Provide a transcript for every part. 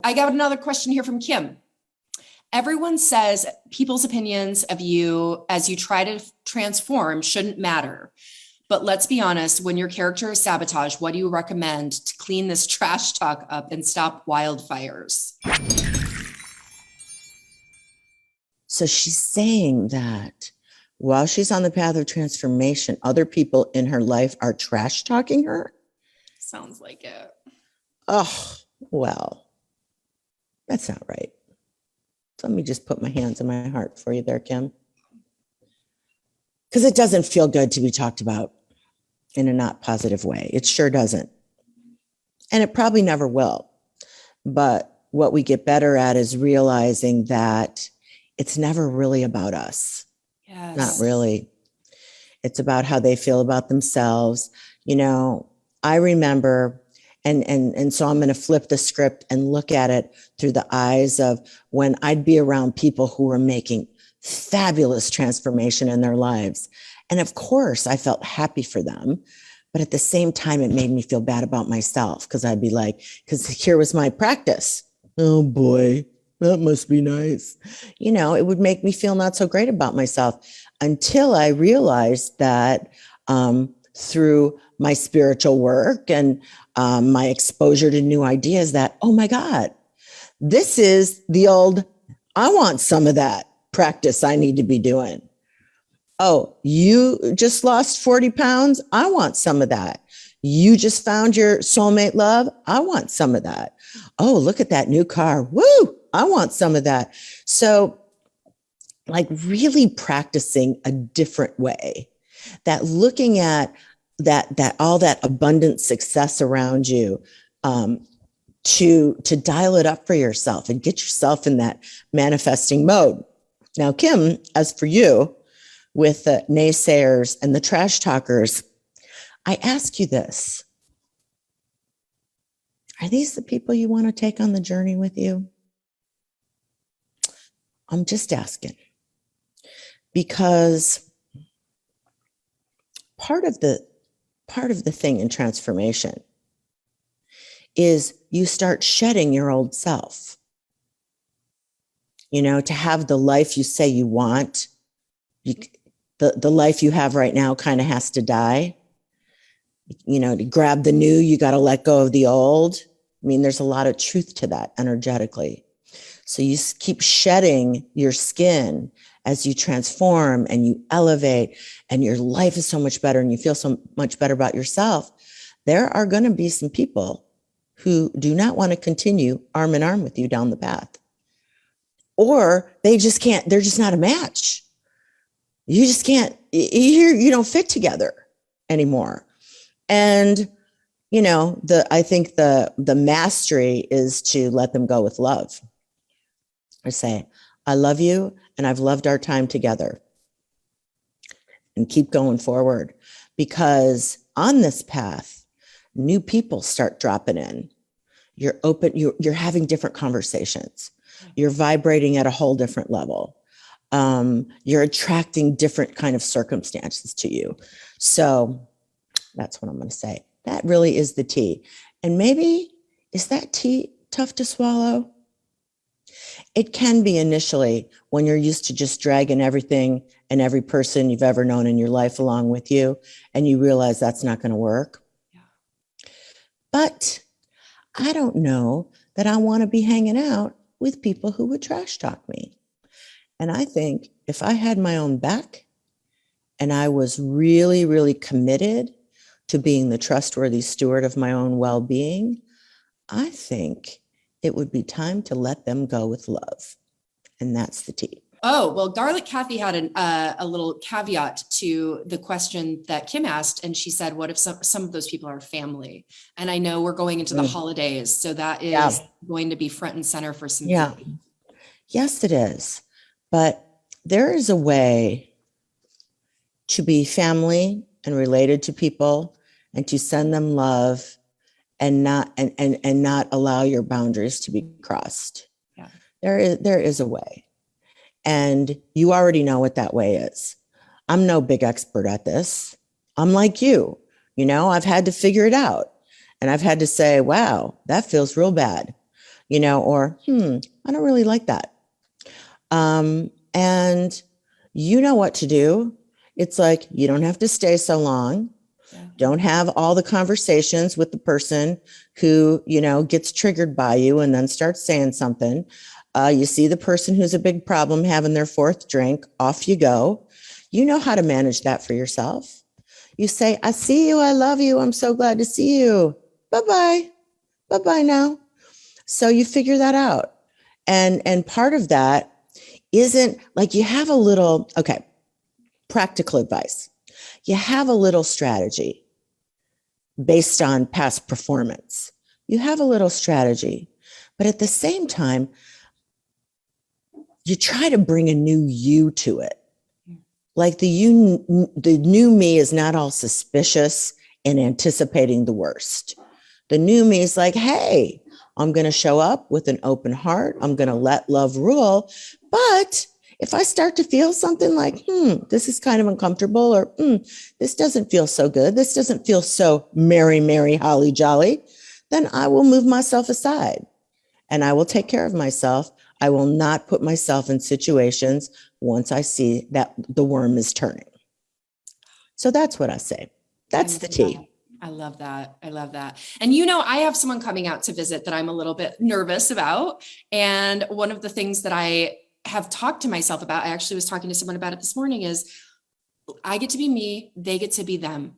I got another question here from Kim. Everyone says people's opinions of you as you try to transform shouldn't matter. But let's be honest, when your character is sabotaged, what do you recommend to clean this trash talk up and stop wildfires? So she's saying that while she's on the path of transformation, other people in her life are trash talking her. Sounds like it. Oh, well, that's not right. So let me just put my hands on my heart for you there, Kim. Because it doesn't feel good to be talked about in a not positive way. It sure doesn't. And it probably never will. But what we get better at is realizing that it's never really about us. Yes. Not really. It's about how they feel about themselves. You know, I remember, and so I'm going to flip the script and look at it through the eyes of when I'd be around people who were making fabulous transformation in their lives. And of course, I felt happy for them. But at the same time, it made me feel bad about myself because I'd be like, because here was my practice. Oh boy, that must be nice. You know, it would make me feel not so great about myself until I realized that through my spiritual work and my exposure to new ideas that, oh my God, this is the old, I want some of that practice I need to be doing. Oh, you just lost 40 pounds? I want some of that. You just found your soulmate love? I want some of that. Oh, look at that new car. Woo! I want some of that. So, like, really practicing a different way, that looking at that all that abundant success around you, to dial it up for yourself and get yourself in that manifesting mode. Now, Kim, as for you, with the naysayers and the trash talkers, I ask you this. Are these the people you want to take on the journey with you? I'm just asking. Because part of the thing in transformation is you start shedding your old self. You know, to have the life you say you want, the life you have right now kind of has to die. You know, to grab the new, you got to let go of the old. I mean, there's a lot of truth to that energetically. So you keep shedding your skin as you transform and you elevate and your life is so much better and you feel so much better about yourself. There are going to be some people who do not want to continue arm in arm with you down the path. Or they just can't, they're just not a match. You just can't, you don't fit together anymore. And, you know, I think the mastery is to let them go with love. I say, I love you and I've loved our time together. And keep going forward, because on this path, new people start dropping in. You're open, you're having different conversations. You're vibrating at a whole different level. You're attracting different kind of circumstances to you. So that's what I'm going to say. That really is the tea. And maybe, is that tea tough to swallow? It can be initially when you're used to just dragging everything and every person you've ever known in your life along with you, and you realize that's not going to work. Yeah. But I don't know that I want to be hanging out with people who would trash talk me. And I think if I had my own back and I was really, really committed to being the trustworthy steward of my own well-being, I think it would be time to let them go with love. And that's the tea. Oh, well, Garlic Kathy had a little caveat to the question that Kim asked. And she said, what if some of those people are family? And I know we're going into the holidays, so that is going to be front and center for some people. Yes, it is. But there is a way to be family and related to people and to send them love and not allow your boundaries to be crossed. Yeah. There is a way. And you already know what that way is. I'm no big expert at this. I'm like you, I've had to figure it out. And I've had to say, wow, that feels real bad. or, I don't really like that. And you know what to do. It's like, you don't have to stay so long. Yeah. Don't have all the conversations with the person who, gets triggered by you and then starts saying something. You see the person who's a big problem having their fourth drink, off you go. You know how to manage that for yourself. You say, I see you. I love you. I'm so glad to see you. Bye-bye. Bye-bye now. So you figure that out. And part of that isn't like you have a little, practical advice. You have a little strategy based on past performance. You have a little strategy, but at the same time, you try to bring a new you to it. Like the new me is not all suspicious and anticipating the worst. The new me is like, hey, I'm going to show up with an open heart. I'm going to let love rule. But if I start to feel something like, this is kind of uncomfortable, or this doesn't feel so good, this doesn't feel so merry, merry, holly jolly, then I will move myself aside and I will take care of myself. I will not put myself in situations once I see that the worm is turning. So that's what I say. That's the tea. I love that. I love that. And I have someone coming out to visit that I'm a little bit nervous about. And one of the things that I have talked to myself about, I actually was talking to someone about it this morning, is I get to be me, they get to be them.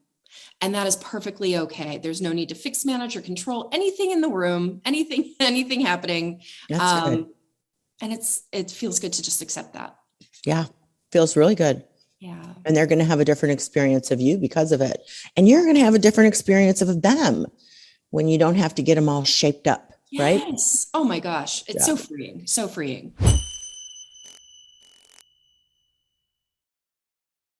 And that is perfectly okay. There's no need to fix, manage, or control anything in the room, anything happening. That's good. And it feels good to just accept that. Yeah. Feels really good. Yeah. And they're going to have a different experience of you because of it. And you're going to have a different experience of them when you don't have to get them all shaped up, right? Yes. Oh my gosh. It's so freeing. So freeing.